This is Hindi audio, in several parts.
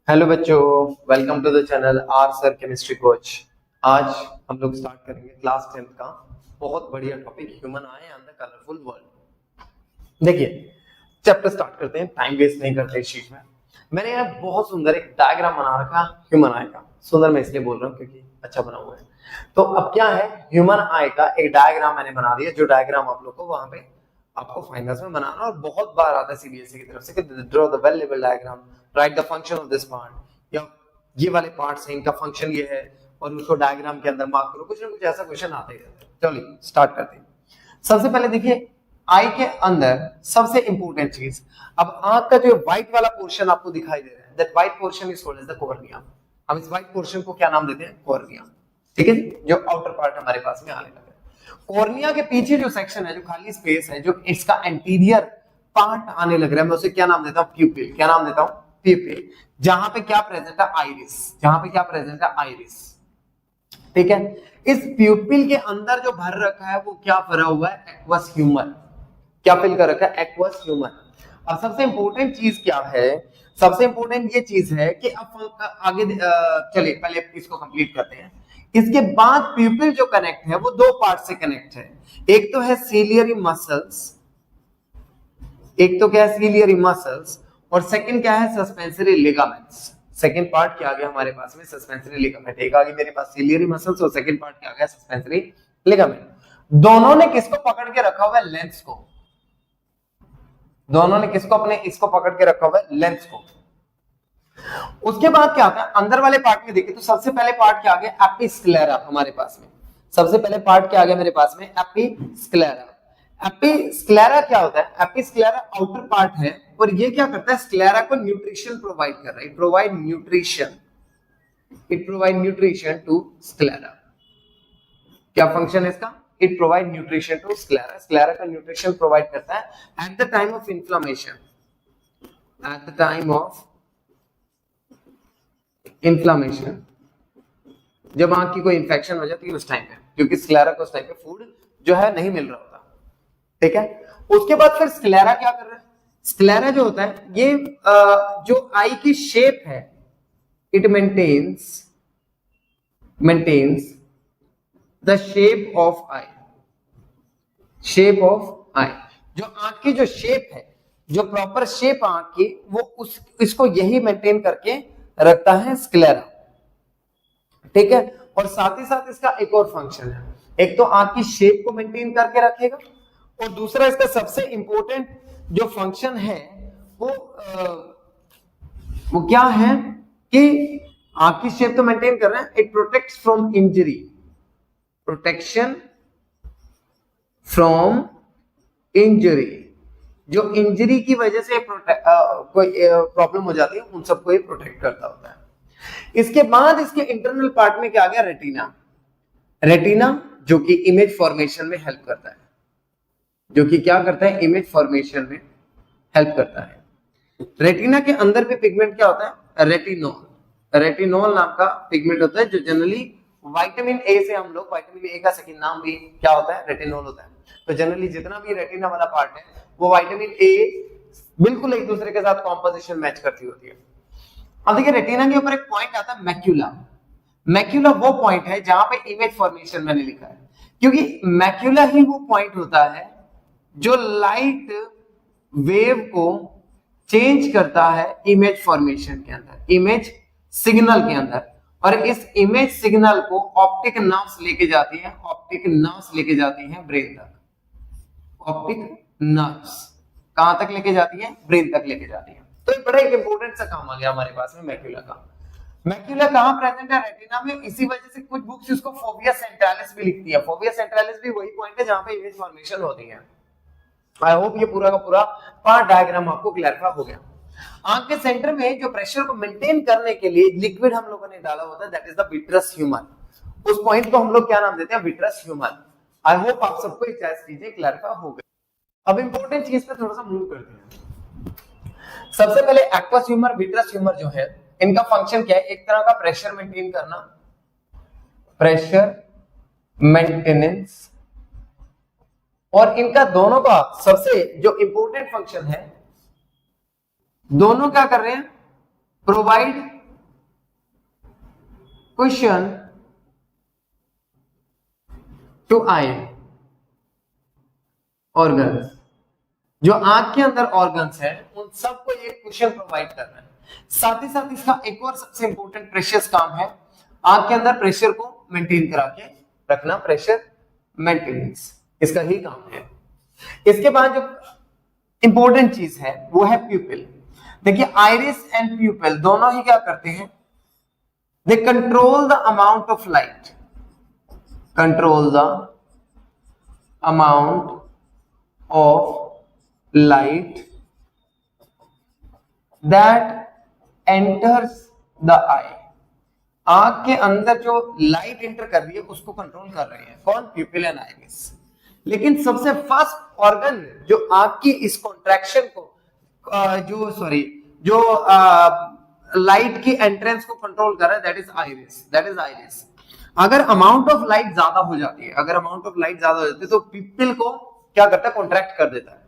हेलो बच्चों, welcome to the channel R sir chemistry coach. आज हम लोग स्टार्ट करेंगे क्लास 10th का बहुत बढ़िया topic human I and the colourful world. देखिए, चैप्टर स्टार्ट करते हैं, टाइम वेस्ट नहीं करते इस चीज में। मैंने यहाँ बहुत सुंदर एक डायग्राम बना रखा ह्यूमन आई का। सुंदर मैं इसलिए बोल रहा हूँ क्योंकि अच्छा बना हुआ है। तो अब क्या है, ह्यूमन आई का एक डायग्राम मैंने बना दिया, जो डायग्राम आप लोग को वहां पे आपको फाइनल्स में बनाना, और बहुत बार आता है सीबीएसई की तरफ से कि draw the well level diagram, right the function of this part, या ये वाले पार्ट्स हैं, इनका फंक्शन ये है, और उसको डायग्राम के अंदर मार्क करो। कुछ ना कुछ ऐसा क्वेश्चन आता ही रहता है। चलिए स्टार्ट करते हैं। सबसे पहले देखिए, आई के अंदर सबसे इंपॉर्टेंट चीज, अब आंख का जो व्हाइट वाला पोर्शन आपको दिखाई दे रहा है, that white portion is called as the cornea. हम इस व्हाइट पोर्शन को क्या नाम देते हैं? कॉर्निया। ठीक है, जो आउटर पार्ट हमारे पास में आने लगा है। कॉर्निया के पीछे जो सेक्शन है, जो खाली स्पेस है, जो इसका एंटीरियर पार्ट आने लग रहा है, मैं उसे क्या नाम देता हूं? प्यूपिल। क्या नाम देता हूं? प्यूपिल। जहां पे क्या प्रेजेंट है? आइरिस। जहां पे क्या प्रेजेंट है? आइरिस। ठीक है, इस प्यूपिल के अंदर जो भर रखा है वो क्या भरा हुआ है? Aqueous humour. क्या फिल कर रखा है? Aqueous humour. और सबसे इंपॉर्टेंट चीज क्या है? सबसे इंपॉर्टेंट ये चीज है कि अब आगे चलिए पहले इसको कंप्लीट करते हैं। इसके बाद प्यूपिल जो कनेक्ट है वो दो पार्ट से कनेक्ट है। एक तो है सीलियरी मसल्स, एक तो क्या है? सीलियरी मसल्स, और सेकंड क्या है? Suspensory ligaments. सेकंड पार्ट क्या आ गया हमारे पास में? Suspensory ligament. एक आ गई मेरे पास सीलियरी मसल्स, और सेकंड पार्ट क्या आ गया? Suspensory ligament. दोनों ने किसको पकड़ के रखा हुआ है? लेंस को। दोनों ने किसको? अपने इसको पकड़ के रखा हुआ है, लेंस को। उसके बाद क्या आता है अंदर वाले पार्ट में? देखिए तो सबसे पहले पार्ट क्या आ गया? एपिस्क्लेरा हमारे पास में। सबसे पहले पार्ट क्या आ गया मेरे पास में? एपिस्क्लेरा। एपिस्क्लेरा क्या होता है? एपिस्क्लेरा आउटर पार्ट है, और ये क्या करता है? स्क्लेरा को न्यूट्रिशन प्रोवाइड कर रहा है। Provide nutrition, it provide nutrition to sclera. क्या फंक्शन है इसका? It provide nutrition to sclera. Sclera का न्यूट्रिशन प्रोवाइड करता है at the time of inflammation. At the time of inflammation, जब आंख की कोई इंफेक्शन हो जाती है उस टाइम पे, क्योंकि स्क्लेरा को उस टाइम पे फूड जो है नहीं मिल रहा होता। ठीक है, उसके बाद फिर स्क्लेरा क्या कर रहा है? स्क्लेरा जो होता है ये जो आई की शेप है, it maintains the shape of eye. Shape of eye, जो आंख की जो शेप है, जो प्रॉपर शेप आंख की, वो इसको यही मेंटेन करके रखता है स्क्लेरा। ठीक है, और साथ ही साथ इसका एक और फंक्शन है। एक तो आंख की शेप को मेंटेन करके रखेगा, और दूसरा इसका सबसे इंपॉर्टेंट जो फंक्शन है वो क्या है कि आंख की शेप तो मेंटेन कर रहा है, it protects from injury. Protection from injury, जो इंजरी की वजह से कोई प्रॉब्लम हो जाती है, उन सबको ये प्रोटेक्ट करता होता है। इसके बाद इसके इंटरनल पार्ट में क्या आ गया? रेटिना। रेटिना जो कि इमेज फॉर्मेशन में हेल्प करता है, जो कि क्या करता है? इमेज फॉर्मेशन में हेल्प करता है। रेटिना के अंदर भी पिगमेंट क्या होता है? रेटिनॉल। रेटिनॉल नाम का पिगमेंट होता है, जो जनरली विटामिन ए से हम लोग, विटामिन ए का सेकंड नाम भी क्या होता है? रेटिनॉल होता है। तो जनरली जितना भी रेटिना वाला पार्ट है वो विटामिन ए बिल्कुल एक दूसरे के साथ कॉम्पोजिशन मैच करती होती है। अब देखिए, रेटिना के ऊपर एक पॉइंट आता है मैक्यूला। मैक्यूला वो पॉइंट है जहां पे इमेज फॉर्मेशन मैंने लिखा है, क्योंकि मैक्यूला ही वो पॉइंट होता है जो लाइट वेव को चेंज करता है इमेज फॉर्मेशन के अंदर, इमेज सिग्नल के अंदर। और इस इमेज सिग्नल को ऑप्टिक नर्व्स लेके जाती हैं, ऑप्टिक नर्व्स लेके जाती हैं ब्रेन तक। ऑप्टिक नर्व्स कहां तक लेके जाती है? ब्रेन तक लेके जाती है। तो ये बड़ा एक इंपॉर्टेंट सा काम आ गया हमारे पास में मैक्यूला का। मैक्यूला कहां प्रेजेंट है? रेटिना में। इसी वजह से कुछ बुक्स इसको फोविया सेंट्रालिस भी लिखती है। फोविया सेंट्रालिस भी वही पॉइंट है जहां पे इमेज फॉर्मेशन होती है। आई होप ये पूरा का पूरा पार्ट डायग्राम आपको क्लैरिफाई हो गया। आंख के सेंटर में जो प्रेशर को मेंटेन करने के लिए लिक्विड हम लोगों ने डाला होता है, that is the vitreous humour. उस पॉइंट को हम लोग क्या नाम देते हैं? Vitreous humour. आई होप आप सबको ये चीजें क्लैरिफाई हो गई। अब इंपॉर्टेंट चीज पे थोड़ा सा मूव करते हैं। सबसे पहले एक्वस ह्यूमर, विट्रस ह्यूमर जो है, इनका फंक्शन क्या है? एक तरह का प्रेशर मेंटेन करना, प्रेशर मेंटेनेंस। और इनका दोनों का सबसे जो इंपॉर्टेंट फंक्शन है, दोनों क्या कर रहे हैं? Provide question to eye organs, जो आंख के अंदर ऑर्गन्स है उन सबको ये क्वेश्चन प्रोवाइड कर रहा है। साथ ही साथ इसका एक और सबसे इंपॉर्टेंट प्रेशियस काम है आंख के अंदर प्रेशर को मेंटेन करा के रखना, प्रेशर मेंटेनेंस इसका ही काम है। इसके बाद जो इंपॉर्टेंट चीज है वो है प्यूपिल। देखिए आइरिस एंड प्यूपिल दोनों ही क्या करते हैं, they control the amount of light, control the amount of light that enters the eye. आंख के अंदर जो लाइट एंटर कर रही है उसको कंट्रोल कर रहे हैं कौन, प्यूपिल एंड आइरिस। लेकिन सबसे फर्स्ट ऑर्गन जो आंख की इस कॉन्ट्रैक्शन को जो लाइट की एंट्रेंस को कंट्रोल कर रहा है that is iris, that is iris. अगर अमाउंट ऑफ लाइट ज्यादा हो जाती है, अगर अमाउंट ऑफ लाइट ज्यादा हो जाती है तो प्यूपिल को क्या करता है, कॉन्ट्रैक्ट कर देता है।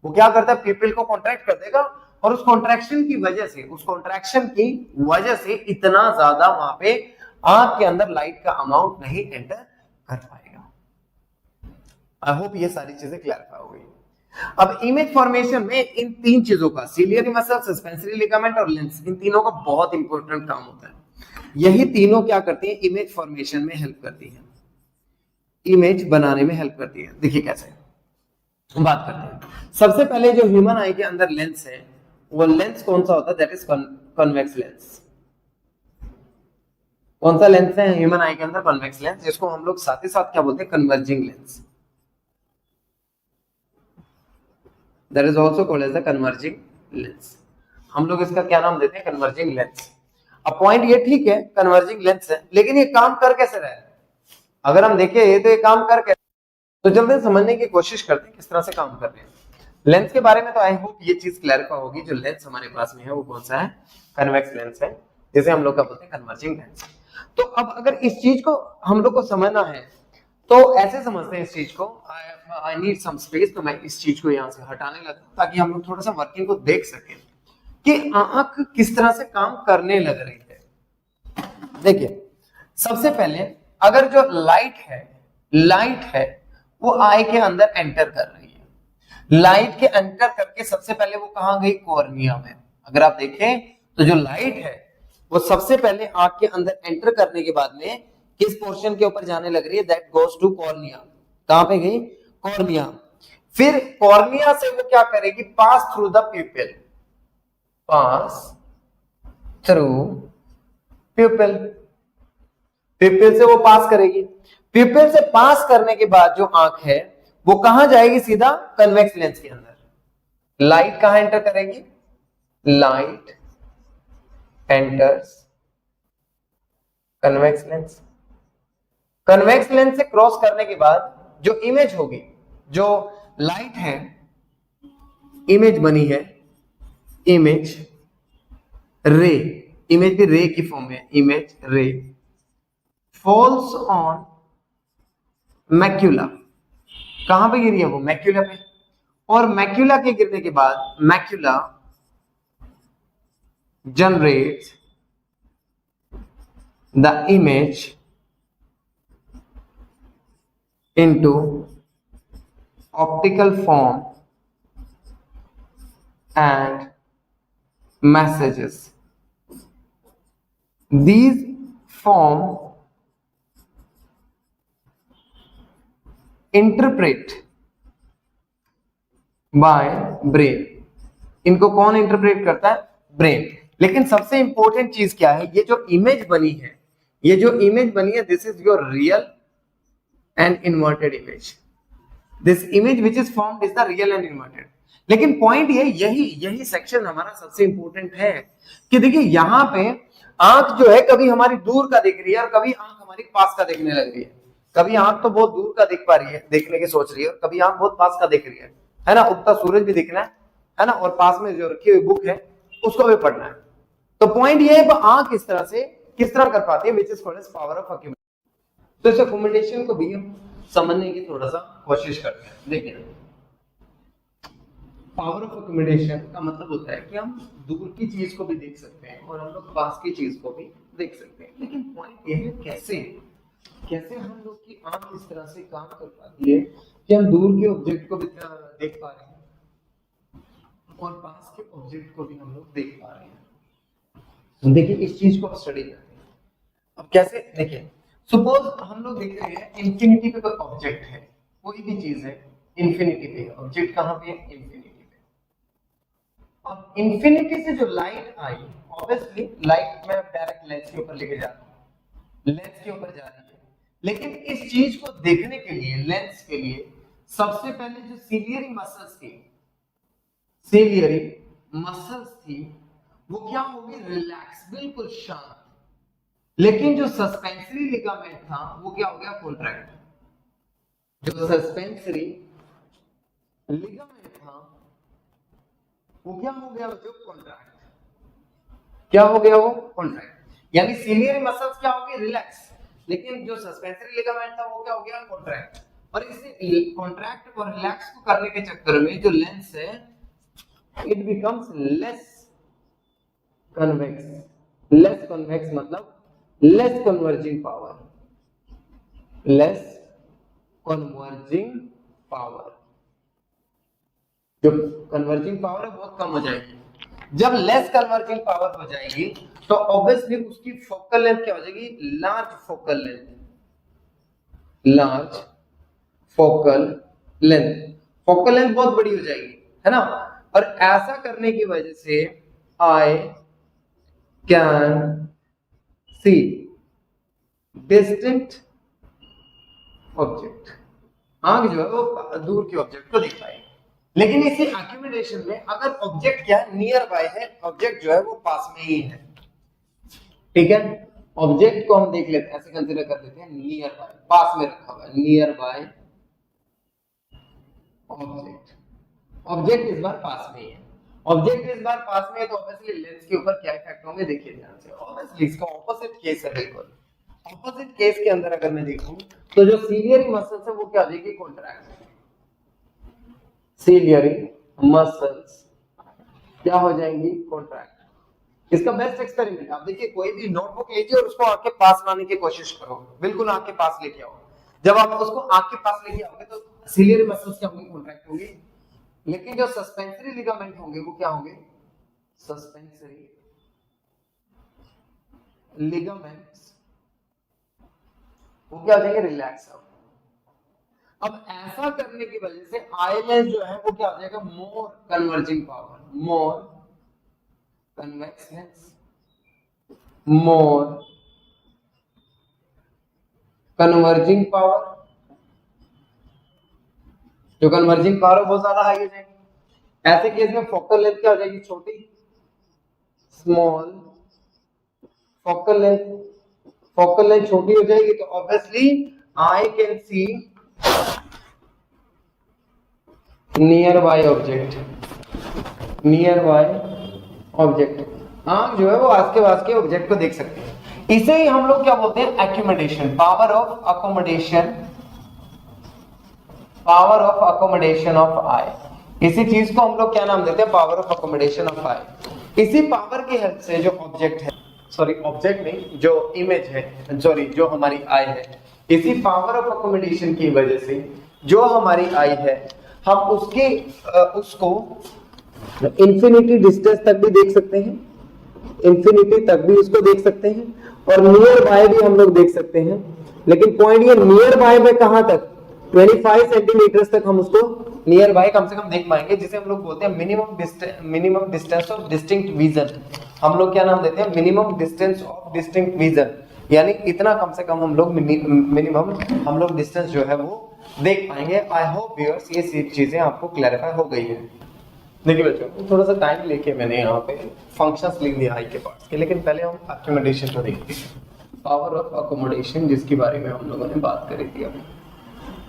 वो क्या करता है, प्यूपिल को कॉन्ट्रैक्ट कर देगा और उस कॉन्ट्रैक्शन की वजह से, उस कॉन्ट्रैक्शन की वजह से इतना ज्यादा वहां पे आंख के अंदर लाइट का अमाउंट नहीं एंटर कर पाएगा। आई होप ये सारी चीजें क्लैरिफाई हो गई। अब इमेज फॉर्मेशन में इन तीन चीजों का, सिलियरी मसल, सस्पेंसरी लिगामेंट और लेंस, इन तीनों का बहुत इंपॉर्टेंट काम होता है। यही तीनों क्या करती हैं, इमेज फॉर्मेशन में हेल्प करती हैं, इमेज बनाने में हेल्प करती है। देखिए कैसे बात करते हैं। सबसे पहले जो ह्यूमन आई के अंदर लेंस है वो लेंस कौन सा होता है, दैट इज कॉन्वेक्स लेंस। कौन सा लेंस है ह्यूमन आई के अंदर, कॉन्वेक्स लेंस, जिसको हम लोग साथ ही साथ क्या बोलते हैं, converging lens. That is also called as the converging lens. हम लोग इसका क्या नाम देते हैं, कन्वर्जिंग लेंस। अब पॉइंट ये ठीक है कन्वर्जिंग लेंस है, लेकिन ये काम कर कैसे रहा है, अगर हम देखें तो ये काम कर कैसे, तो जल्दी समझने की कोशिश करते हैं किस तरह से काम कर रहे हैं। लेंस के बारे में तो आई होप ये चीज क्लैरिफाई होगी। जो लेंस हमारे पास में है वो कौन सा है, कन्वेक्स लेंस है, जैसे हम लोग क्या बोलते हैं, कन्वर्जिंग लेंस। तो अब अगर इस चीज को हम लोग को समझना है तो ऐसे समझते हैं इस चीज को, आई नीड सम स्पेस, तो मैं इस चीज को यहाँ से हटाने लगता हूँ ताकि हम लोग थोड़ा सा वर्किंग को देख सकें कि आंख किस तरह से काम करने लग रही है। देखिए सबसे पहले अगर जो लाइट है वो आई के अंदर एंटर कर रही है, लाइट के एंटर करके सबसे पहले वो कहां गई, कॉर्निया में। अगर आप देखें तो जो लाइट है वो सबसे पहले आंख के अंदर एंटर करने के बाद में किस पोर्शन के ऊपर जाने लग रही है, दैट गोज टू कॉर्निया। कहां पे गई, कॉर्निया। फिर कॉर्निया से वो क्या करेगी, pass through the प्यूपिल, pass through प्यूपिल, प्यूपिल से वो पास करेगी। प्यूपिल से पास करने के बाद जो आंख है वो कहां जाएगी, सीधा कन्वेक्स लेंस के अंदर। लाइट कहां एंटर करेगी, light enters convex lens. Convex lens से क्रॉस करने के बाद जो इमेज होगी, जो लाइट है, इमेज बनी है, इमेज रे, इमेज भी रे की फॉर्म में, इमेज रे फॉल्स ऑन मैक्यूला। कहां पे गिरी है वो, मैक्यूला पे। और मैक्यूला के गिरने के बाद macula generates the image into optical form and messages. These form interpret by brain। इनको कौन इंटरप्रेट करता है, ब्रेन। लेकिन सबसे इंपॉर्टेंट चीज क्या है, ये जो इमेज बनी है, ये जो इमेज बनी है, this is your real and inverted image. This image which is formed is the real and inverted. लेकिन पॉइंट ये यही सेक्शन हमारा सबसे इंपॉर्टेंट है कि देखिए यहां पे आंख जो है कभी हमारी दूर का दिख रही है और कभी आंख हमारी पास का देखने लग रही है। कभी आंख तो बहुत दूर का दिख पा रही है, देखने की सोच रही है, और कभी आंख बहुत पास का दिख रही है ना। उगता सूरज भी दिखना है ना, और पास में जो रखी हुई बुक है उसको भी पढ़ना है। तो पॉइंट ये है आंख इस तरह से किस तरह कर पाती है, which is called as power of accumulation. तो इस अक्यूमुलेशन को भी हम समझने की थोड़ा सा कोशिश करते हैं। देखिए पावर ऑफ अक्यूमुलेशन का मतलब होता है कि हम दूर की चीज को भी देख सकते हैं और हम लोग पास की चीज को भी देख सकते हैं। लेकिन पॉइंट ये है कैसे हम लोग की आंख इस तरह से काम कर पाती है कि हम दूर के ऑब्जेक्ट को भी देख पा रहे हैं और पास के ऑब्जेक्ट को भी हम लोग देख पा रहे हैं। देखिए इस चीज को स्टडी करते हैं। अब कैसे देखिए, सपोज हम लोग देख रहे हैं इंफिनिटी पे कोई ऑब्जेक्ट है, कोई भी चीज है इंफिनिटी पे, ऑब्जेक्ट कहां पे है? इंफिनिटी पे। अब इंफिनिटी से जो लाइट आई, ऑब्वियसली लाइट में डायरेक्ट लेंस के ऊपर लेके जा रहा हूं, लेंस के ऊपर जा रही है। लेकिन इस चीज को देखने के लिए, लेंस के लिए, सबसे पहले जो सिलियरी मसल्स थी वो क्या होगी? रिलैक्स, बिल्कुल शांत। लेकिन जो सस्पेंसरी लिगामेंट था वो क्या हो गया? कॉन्ट्रैक्ट। जो सस्पेंसरी लिगामेंट था वो क्या हो गया? जो कॉन्ट्रैक्ट। क्या हो गया? वो कॉन्ट्रैक्ट। यानी सिलियरी मसल्स क्या हो गई? रिलैक्स। लेकिन जो सस्पेंसरी लिगामेंट था वो क्या हो गया? कॉन्ट्रैक्ट। और इसे कॉन्ट्रैक्ट और रिलैक्स को करने के चक्कर में जो लेंस है इट बिकम्स लेस कन्वेक्स मतलब लेस कन्वर्जिंग पावर। जो कन्वर्जिंग पावर है बहुत कम हो जाएगी। जब लेस कन्वर्जिंग पावर हो जाएगी तो ऑब्वियसली उसकी फोकल लेंथ क्या हो जाएगी? लार्ज फोकल लेंथ बहुत बड़ी हो जाएगी, है ना। और ऐसा करने की वजह से I can see distant object, आंख जो है वो दूर के ऑब्जेक्ट को देख पाएगी। लेकिन इसी एक्यूमुलेशन में अगर ऑब्जेक्ट क्या है? नियर बाय है, ऑब्जेक्ट जो है वो पास में ही है, ठीक है। ऑब्जेक्ट को हम देख लेते हैं, ऐसे कंसीडर कर लेते हैं नियर बाय, पास में रखा हुआ है, नियर बाय ऑब्जेक्ट इस बार पास में है। ऑब्जेक्ट इस बार पास में है तो ऑब्वियसली लेंस के ऊपर क्या इफेक्ट होंगे? देखिए ध्यान से। ऑब्वियसली इसका ऑपोजिट केस है, बिल्कुल ऑपोजिट केस के अंदर अगर मैं देखूं तो जो सिलियरी मसल्स है वो क्या हो जाएगी? कॉन्ट्रैक्ट। सिलियरी मसल्स क्या हो जाएंगी? कॉन्ट्रैक्ट। इसका बेस्ट एक्सपेरिमेंट आप देखिए, कोई भी नोटबुक लीजिए और उसको आंख के पास लाने की कोशिश करो, बिल्कुल आंख के पास लेके आओ। जब आप उसको आंख के पास लेके आओगे तो सिलियरी मसल्स क्या होंगी? कॉन्ट्रैक्ट होंगी। लेकिन जो सस्पेंसरी लिगामेंट होंगे वो क्या होंगे? सस्पेंसरी लिगामेंट्स वो क्या हो जाएंगे? रिलैक्स। अब ऐसा करने की वजह से आई लेंस जो है वो क्या हो जाएगा? मोर कन्वर्जिंग पावर, मोर कन्वेक्स लेंस, मोर कन्वर्जिंग पावर। जो कन्वर्जिंग पावर बहुत ज्यादा हाई हो जाएगी। ऐसे केस में फोकल लेंथ क्या हो जाएगी? छोटी, स्मॉल। फोकल लेंथ छोटी हो जाएगी तो obviously I can see near by object. आंख जो है वो आस के पास के ऑब्जेक्ट को देख सकते हैं। इसे ही हम लोग क्या बोलते हैं? Accumulation, power of accommodation of eye. इसी चीज को हम लोग क्या नाम देते हैं? Power of accommodation of eye. इसी पावर की हेल्प से जो ऑब्जेक्ट है, सॉरी ऑब्जेक्ट नहीं, जो इमेज है, सॉरी जो हमारी आई है, इसी पावर ऑफ अकोमोडेशन की वजह से जो हमारी आई है हम उसको इंफिनिटी डिस्टेंस तक भी देख सकते हैं, इंफिनिटी तक भी उसको देख सकते हैं, और नियर बाय भी हम लोग देख सकते हैं। लेकिन पॉइंट ये नियर बाय में कहां तक? 25 सेंटीमीटर तक हम उसको नियर बाय कम से कम देख पाएंगे, जिसे हम लोग बोलते हैं minimum distance of distinct vision. हम लोग क्या नाम देते हैं? Minimum distance of distinct vision. यानी इतना कम से कम हम लोग मिनिमम हम लोग डिस्टेंस जो है वो देख पाएंगे। आई होप व्यूअर्स ये चीजें आपको क्लैरिफाई हो गई है। देखिए बच्चों, थोड़ा सा टाइम लेके मैंने यहाँ पे फंक्शंस लिख दिया आई के पार्ट्स के, लेकिन पहले हम अकोमोडेशन को देखते हैं। पावर ऑफ अकोमोडेशन जिसके बारे में हम लोगों ने बात करी थी अभी,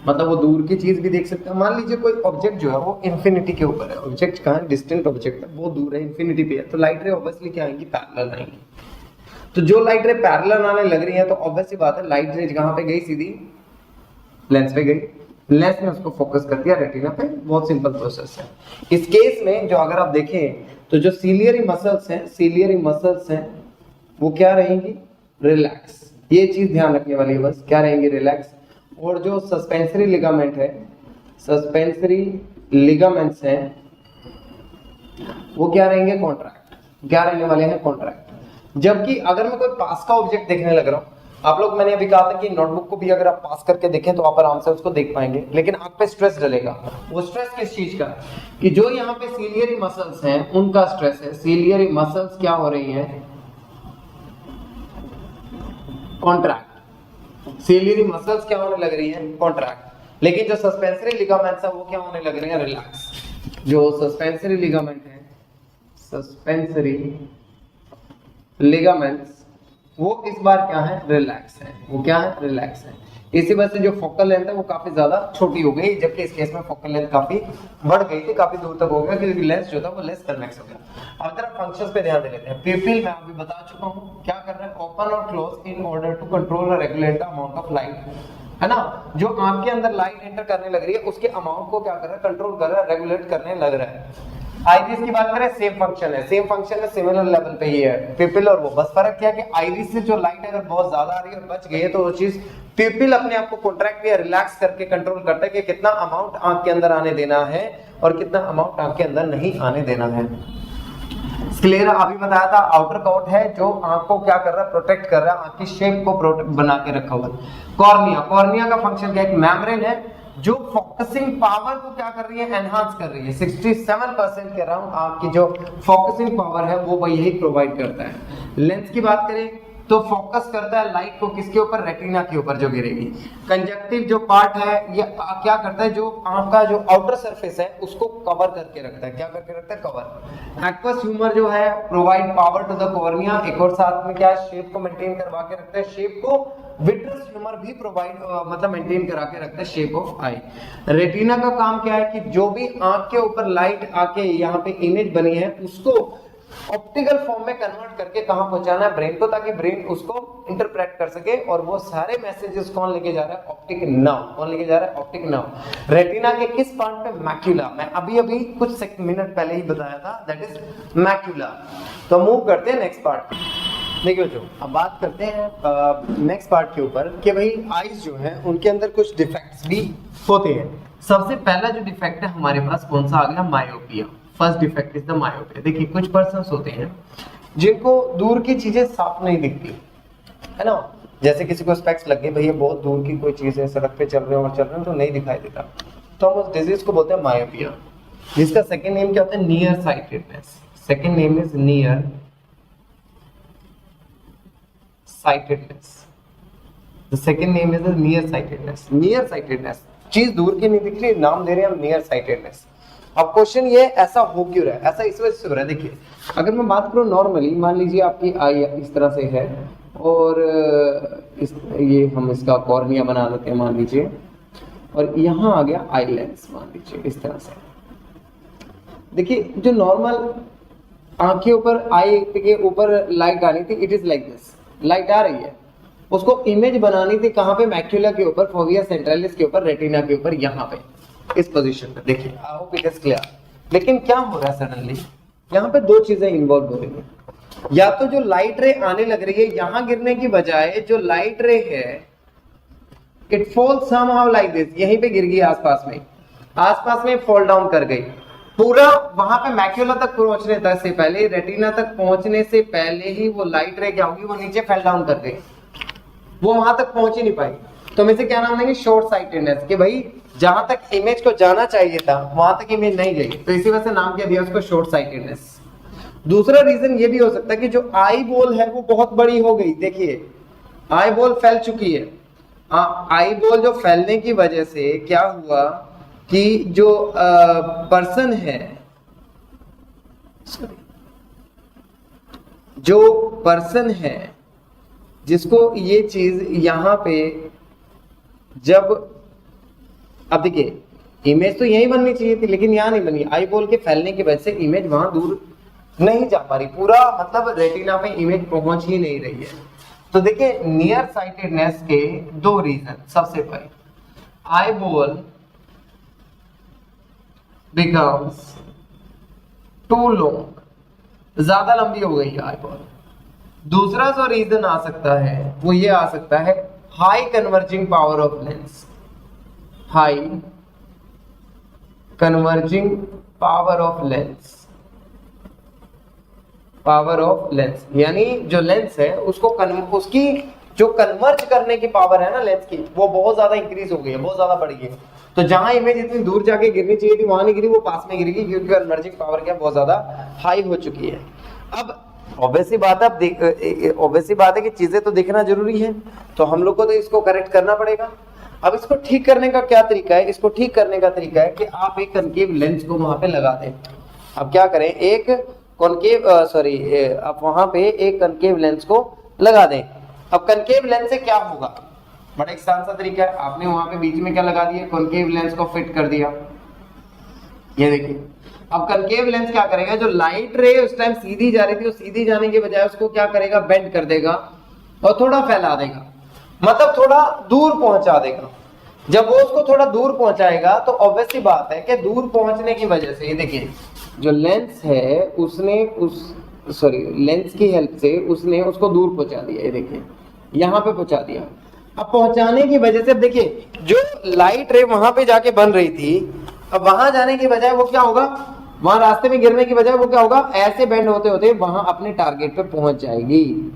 मतलब वो दूर की चीज भी देख सकते हैं। मान लीजिए कोई ऑब्जेक्ट जो है वो इन्फिनिटी के ऊपर है, ऑब्जेक्ट कहाँ है? डिस्टेंट ऑब्जेक्ट है, बहुत दूर है, इन्फिनिटी पे है, तो लाइट रे ऑब्वियसली क्या आएंगी? पैरेलल आएंगी। तो जो लाइट रे पैरेलल आने लग रही है तो ऑब्वियस सी बात है लाइट रे कहाँ पे गई? सीधी लेंस पे गई, लेंस ने उसको फोकस कर दिया रेटिना पे। बहुत सिंपल प्रोसेस है। इस केस में जो अगर आप देखें तो जो सिलियरी मसल्स हैं वो क्या रहेंगी? रिलैक्स। ये चीज ध्यान रखने वाली है बस, क्या रहेंगे रिलैक्स। और जो सस्पेंसरी लिगामेंट है, सस्पेंसरी लिगामेंट्स हैं वो क्या रहेंगे कॉन्ट्रैक्ट, क्या रहने वाले हैं कॉन्ट्रैक्ट। जबकि अगर मैं कोई पास का ऑब्जेक्ट देखने लग रहा हूं, आप लोग मैंने अभी कहा था कि नोटबुक को भी अगर आप पास करके देखें तो आप आराम से उसको देख पाएंगे, लेकिन आप पे स्ट्रेस डलेगा। वो स्ट्रेस किस चीज का है कि जो यहाँ पे सीलियरी मसल्स हैं उनका स्ट्रेस है। सीलियरी मसल्स क्या हो रही हैं कॉन्ट्रैक्ट, सीलियरी मसल्स क्या होने लग रही हैं कॉन्ट्रैक्ट। लेकिन जो सस्पेंसरी लिगामेंट्स है वो क्या होने लग रहे हैं रिलैक्स। जो सस्पेंसरी लिगामेंट है, सस्पेंसरी लिगामेंट्स वो इस बार क्या है रिलैक्स है, वो क्या है रिलैक्स है। इसी वजह से जो फोकल लेंथ है वो काफी ज्यादा छोटी हो गई, जबकि इस केस में फोकल लेंथ काफी बढ़ गई थी, काफी दूर तक हो गया क्योंकि लेंस जो था वो लेस कन्वेक्स हो गया। अब जरा फंक्शंस पे ध्यान दे लेते हैं। पिपिल मैं अभी बता चुका हूँ क्या कर रहा है, ओपन और close in order to control और regulate the amount of light, है ना। जो आंख के अंदर लाइट एंटर करने लग रही है उसके अमाउंट को क्या कर रहा है कंट्रोल कर रहा है, रेगुलेट करने लग रहा है। आइरिस की बात करें सेम फंक्शन है, सेम फंक्शन है, सिमिलर लेवल पे ही है पिपिल और वो। बस फर्क क्या है कि आइरिस से जो लाइट अगर बहुत ज्यादा आ रही है और बच गई है तो वो चीज पिपिल अपने आप को कॉन्ट्रैक्ट या रिलैक्स करके कंट्रोल करता है कि कितना अमाउंट आंख के अंदर आने देना है और कितना अमाउंट आंख के अंदर नहीं आने देना है। स्क्लेरा अभी बताया था आउटर कोट है जो आंख को क्या कर रहा है प्रोटेक्ट कर रहा है, आंख की शेप को बना के रखा हुआ है। कॉर्निया, कॉर्निया का फंक्शन क्या है, एक मेम्ब्रेन है जो फोकसिंग पावर को क्या कर रही है एनहांस कर रही है। 67% के अराउंड आपकी जो फोकसिंग पावर है वो यही प्रोवाइड करता है। लेंस की बात करें तो फोकस करता है लाइट को किसके ऊपर, रेटिना के ऊपर जो गिरेगी। कंजक्टिव जो पार्ट है ये क्या करता है, जो आंख का जो आउटर सरफेस है उसको कवर करके रखता है, क्या करके रखता है कवर। एक्वस ह्यूमर जो है provide power to the cornea, एक और साथ में क्या शेप को मेंटेन करवा के रखता है, शेप को। विट्रस ह्यूमर भी प्रोवाइड मतलब मेंटेन करा के रखता है शेप ऑफ आई। रेटिना का काम क्या है कि जो भी आंख के ऊपर लाइट आके यहाँ पे इमेज बनी है उसको ऑप्टिकल फॉर्म में कन्वर्ट करके कहां पहुंचाना है ब्रेन को, ताकि ब्रेन उसको इंटरप्रेट कर सके। और वो सारे मैसेजेस कौन लेके जा रहा है, ऑप्टिक नर्व। कौन लेके जा रहा है, ऑप्टिक नर्व। रेटिना के किस पार्ट पे, मैक्यूला। मैं अभी कुछ मिनट पहले ही बताया था, दैट इज मैक्यूला। तो मूव करते हैं नेक्स्ट पार्ट। देखिए बच्चों अब बात करते हैं नेक्स्ट पार्ट के ऊपर कि भाई आईज जो है उनके अंदर कुछ डिफेक्ट्स भी होते हैं। सबसे पहला जो डिफेक्ट है हमारे पास कौन सा आ गया, myopia. First defect is the myopia. देखिए कुछ पर्सन्स होते हैं जिनको दूर की चीजें साफ नहीं दिखती, है ना। जैसे किसी को स्पेक्स लग गई, भैया बहुत दूर की कोई चीज है, सड़क पे चल रहे हैं तो नहीं दिखाई देता, तो हम उस डिजीज को बोलते हैं मायोपिया, जिसका सेकंड नेम क्या होता है, near sightedness. Second name is near sightedness. The second name is near sightedness. Near sightedness, चीज दूर की नहीं दिख रही, नाम दे रहे हैं हम नियर साइटेडनेस। अब क्वेश्चन ये ऐसा हो क्यों रहा है, ऐसा इस वजह से हो रहा है। देखिए अगर मैं बात करूं नॉर्मली, मान लीजिए आपकी आई इस तरह से है और ये हम इसका कॉर्निया बना देते हैं मान लीजिए, और यहाँ आ गया आई लेंस मान लीजिए इस तरह से। देखिए जो नॉर्मल आंखें ऊपर आई के ऊपर लाइट आनी थी, it is like this, light आ रही है, उसको इमेज बनानी थी कहां पे, मैक्यूला के ऊपर, फोविया सेंट्रलिस के ऊपर, रेटिना के ऊपर, यहाँ पे इस पोजीशन पे। देखिए I hope it is clear. लेकिन क्या हो रहा है सडनली, यहाँ पे दो चीजें इन्वॉल्व हो रही है। या तो जो लाइट रे आने लग रही है यहां गिरने की बजाय, जो लाइट रे है it falls somehow like this, यहीं पे गिर गई आसपास में फॉल डाउन कर गई पूरा। वहां पे मैक्यूला तक पहुंचने तक से पहले, रेटिना तक पहुंचने से पहले ही वो लाइट रे क्या होगी, वो नीचे फेल डाउन कर गई, वो वहां तक पहुंच ही नहीं पाई। तो हम इसे क्या नाम देंगे, शॉर्ट साइटेडनेस, कि भाई जहां तक इमेज को जाना चाहिए था वहां तक इमेज नहीं गई, तो इसी वजह से नाम क्या दिया उसको, शॉर्ट साइटेडनेस। दूसरा रीजन ये भी हो सकता है कि जो आई बॉल है वो बहुत बड़ी हो गई। देखिए आई बॉल फैल चुकी है। आई बॉल जो फैलने की वजह से क्या हुआ कि जो पर्सन है, जो पर्सन है जिसको ये चीज यहां पे, जब अब देखिए इमेज तो यही बननी चाहिए थी लेकिन यहां नहीं बनी, आई बॉल के फैलने की वजह से इमेज वहां दूर नहीं जा पा रही, पूरा मतलब रेटिना पे इमेज पहुंच ही नहीं रही है। तो देखिए नियर साइटेडनेस के दो रीजन। सबसे पहले eyeball becomes too long, ज्यादा लंबी हो गई है आई बॉल। दूसरा जो रीजन आ सकता है वो ये आ सकता है high converging power of lens, high converging power of lens, power of lens यानी जो लेंस है उसको उसकी जो कन्वर्ज करने की पावर है ना लेंस की, वो बहुत ज्यादा इंक्रीज हो गई है, बहुत ज्यादा बढ़ गई है। तो जहां इमेज इतनी दूर जाके गिरनी चाहिए थी वहां नहीं गिरी, वो पास में गिरेगी क्योंकि कन्वर्जिंग पावर क्या बहुत ज्यादा हाई हो चुकी है। अब ऑब्वियसली बात है कि चीजें तो देखना जरूरी है, तो हम लोग को तो इसको करेक्ट करना पड़ेगा। अब इसको ठीक करने का क्या तरीका है? इसको ठीक करने का तरीका है कि आप एक कनकेव लेंस को वहां पे लगा दें। अब क्या करें, एक कॉनकेव आप वहां पे एक कनकेव लेंस को लगा दें। अब कनकेव लेंस से क्या होगा, बड़ा एक आसान सा तरीका है। आपने वहां पे बीच में क्या लगा दिया, कॉनकेव लेंस को फिट कर दिया, ये देखिए। अब कनकेव लेंस क्या करेगा, जो लाइट रे उस टाइम सीधी जा रही थी, वो सीधी जाने के बजाय उसको क्या करेगा, बेंड कर देगा और थोड़ा फैला देगा, मतलब थोड़ा दूर पहुंचा देगा। जब वो उसको थोड़ा दूर पहुंचाएगा तो ऑब्वियसली बात है कि दूर पहुंचने की वजह से, ये देखिए जो लेंस है उसने लेंस की हेल्प से उसने उसको दूर पहुंचा दिया, ये देखिए यहाँ पे पहुंचा दिया। अब पहुंचाने की वजह से अब देखिए जो लाइट रे वहां पे जाके बन रही थी, अब वहां जाने की बजाय वो क्या होगा, वहां रास्ते में गिरने की बजाय वो क्या होगा, ऐसे बेंड होते होते वहां अपने टारगेट पे पहुंच जाएगी।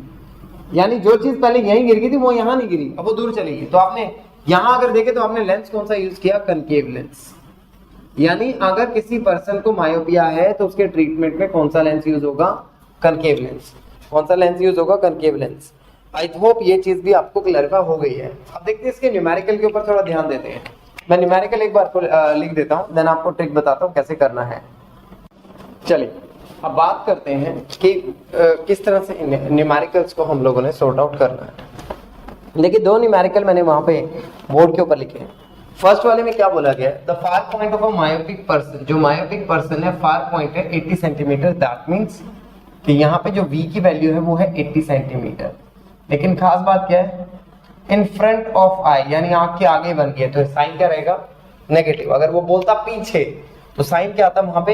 यानी जो चीज पहले यहीं गिर गई थी वो यहां नहीं गिरी, अब वो दूर चली गई। तो आपने यहां अगर देखे तो आपने लेंस कौन सा यूज किया, कनकेव लेंस। यानी अगर किसी पर्सन को मायोपिया है तो उसके ट्रीटमेंट में कौन सा लेंस यूज होगा, कनकेव लेंस। कौन सा लेंस यूज होगा, कनकेव लेंस। आई होप ये चीज भी आपको क्लैरिफाई हो गई है। अब देखते हैं इसके न्यूमेरिकल के ऊपर थोड़ा ध्यान देते हैं। मैं न्यूमेरिकल एक बार लिख देता हूं, देन आपको ट्रिक बताता हूं कैसे करना है। चलिए अब बात करते हैं कि किस तरह से न्यूमेरिकल्स को हम लोगों ने सॉर्ट आउट करना है। देखिए दो न्यूमेरिकल मैंने वहां पे बोर्ड के ऊपर लिखे हैं। फर्स्ट वाले में क्या बोला गया है, the far point of a myopic person, जो मायोपिक पर्सन है फार पॉइंट है 80 सेंटीमीटर, दैट मींस कि यहाँ पे जो v की वैल्यू है वो है 80 सेंटीमीटर। लेकिन खास बात क्या है, इन फ्रंट ऑफ आई, यानी आंख के आगे बन गया, तो साइन क्या रहेगा, नेगेटिव। अगर वो बोलता पीछे तो साइन क्या आता वहां पे,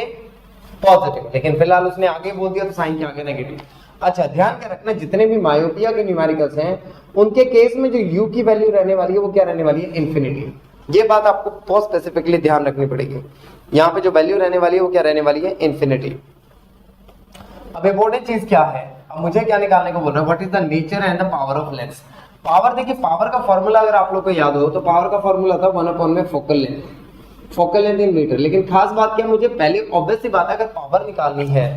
पॉजिटिव। लेकिन फिलहाल उसने आगे बोल दिया तो साइन क्या आ गया, नेगेटिव। अच्छा ध्यान क्या रखना, जितने भी मायोपिया के न्यूमेरिकल्स हैं उनके केस में जो u की वैल्यू रहने वाली है वो क्या रहने वाली है, इंफिनिटी। ये बात आपको बहुत स्पेसिफिकली ध्यान रखनी पड़ेगी। यहाँ पे जो वैल्यू रहने वाली है वो क्या रहने वाली है, इंफिनिटी। अब इम्पोर्टेंट चीज क्या है, अब मुझे क्या निकालने को बोल रहा है, what is the nature and the power of lens. Power देखिए, पावर का फॉर्मूला अगर आप लोग को याद हो तो पावर का फॉर्मूला था 1/में focal length, focal length in metre. लेकिन खास बात क्या, मुझे पहले ऑब्वियसली बात है अगर पावर निकालनी है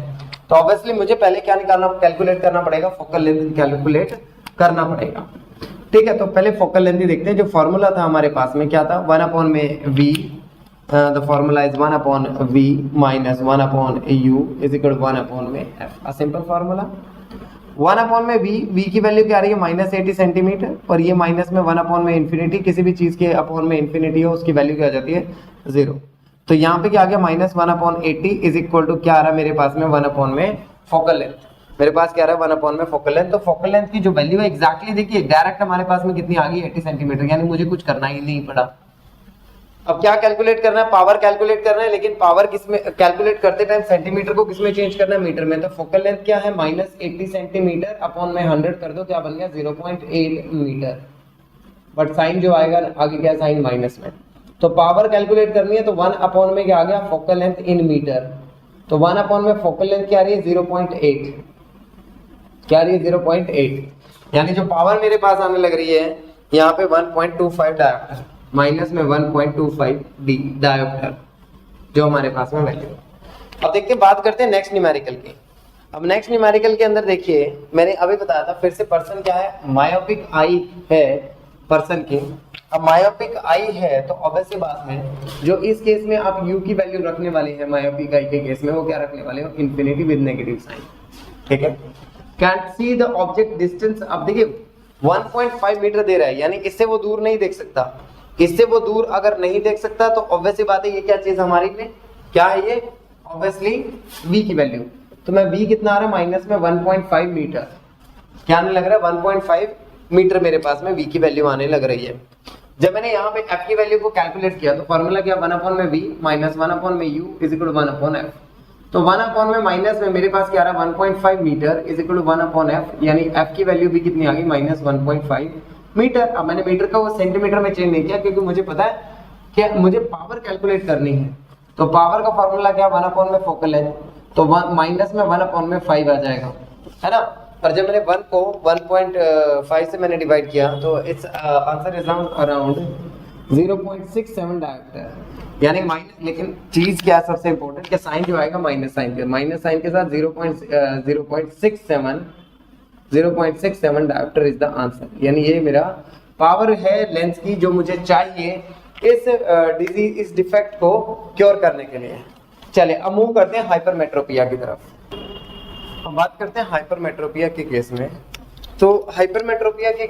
तो ऑब्वियसली मुझे पहले क्या निकालना, कैलकुलेट करना पड़ेगा, फोकल लेंथ कैलकुलेट करना पड़ेगा। ठीक है, तो पहले फोकल लेंथ ही देखते हैं। जो फॉर्मूला था हमारे पास में क्या था, 1/v, the formula is 1/v minus 1/u is equal to 1/f, a simple formula। 1/v, v की वैल्यू क्या आ रही है, -80 सेंटीमीटर, और ये माइनस में 1/में इंफिनिटी, किसी भी चीज के अपॉन में इंफिनिटी हो उसकी वैल्यू क्या आ जाती है, 0। तो यहाँ पे क्या आ गया, -1/80 इज इक्वल टू क्या आ रहा है मेरे पास में, 1/में फोकल लेंथ। मेरे पास क्या रहा है, 1/में फोकल लेंथ। तो फोकल लेंथ की जो वैल्यू है एग्जैक्टली देखिए डायरेक्ट हमारे पास में कितनी आ गई, 80 सेंटीमीटर, यानी मुझे कुछ करना ही नहीं पड़ा। अब क्या कैलकुलेट करना है, पावर कैलकुलेट करना है, लेकिन पावर किसमें कैलकुलेट करते टाइम सेंटीमीटर को किसमें चेंज करना है, मीटर में। तो फोकल लेंथ क्या है, -80 सेंटीमीटर अपॉन में 100 कर दो, क्या बन गया 0.8 मीटर। बट साइन जो आएगा आगे क्या, साइन माइनस में। तो पावर कैलकुलेट करनी है तो 1/में क्या आ गया, फोकल लेंथ इन मीटर। तो 1/में फोकल लेंथ क्या आ रही है, 0.8, क्या आ रही है 0.8। यानी जो पावर मेरे पास आने लग रही है यहाँ पे 1.25 डायोप्टर, माइनस में 1.25 डी डायोप्टर, जो हमारे पास में वैल्यू है। अब देखते हैं, बात करते हैं नेक्स्ट न्यूमेरिकल की। अब नेक्स्ट न्यूमेरिकल के अंदर देखिए, मैंने अभी बताया था फिर से, पर्सन क्या है, मायोपिक आई है पर्सन की। अब मायोपिक आई है तो ऑब्वियसली बात है जो इस केस में आप u की वैल्यू रखने वाले हैं मायोपिक आई के केस में, वो क्या रखने वाले हो, इंफिनिटी विद नेगेटिव साइन। ठीक है, can't see the object distance. अब देखिए 1.5 मीटर दे रहा है, यानी इससे वो दूर नहीं देख सकता। इससे वो दूर अगर नहीं देख सकता तो ऑब्वियसली बात है ये क्या चीज हमारी में क्या है, ये ऑब्वियसली v की वैल्यू। तो मैं v कितना आ रहा है, माइनस में 1.5 मीटर, क्या आने लग रहा है 1.5 मीटर मेरे पास में v की वैल्यू आने लग रही है। जब मैंने यहाँ पे f की वैल्यू को कैलकुलेट किया तो फॉर्मूला क्या, 1/v minus 1/u is equal to 1/f। तो 1 अपॉन में माइनस में मेरे पास क्या रहा 1.5 metre is equal to 1 upon F, यानी एफ की वैल्यू भी कितनी आ गई माइनस 1.5 मीटर। अब मैंने मीटर का वो सेंटीमीटर में चेंज नहीं किया क्योंकि मुझे पता है कि मुझे पावर कैलकुलेट करनी है। तो पावर का फॉर्मूला क्या 1 अपॉन में फोकल है, तो माइनस में 1 अपॉन में 5 आ जाएगा, है ना। और जब मैंने 1 को 1.5 से मैंने डिवाइड किया तो इट्स आंसर इज अराउंड 0.67 डायोमीटर, यानी माइनस, लेकिन चीज क्या सबसे इंपॉर्टेंट कि साइन जो आएगा माइनस साइन के साथ 0.67 डायोमीटर इज द आंसर, यानी ये मेरा पावर है लेंस की जो मुझे चाहिए इस डिफेक्ट को क्योर करने के लिए। चलिए अब मूव करते हैं हाइपरमेट्रोपिया की तरफ। अब बात करते हैं हाइपरमेट्रोपिया के केस में। तो हाइपरमेट्रोपिया के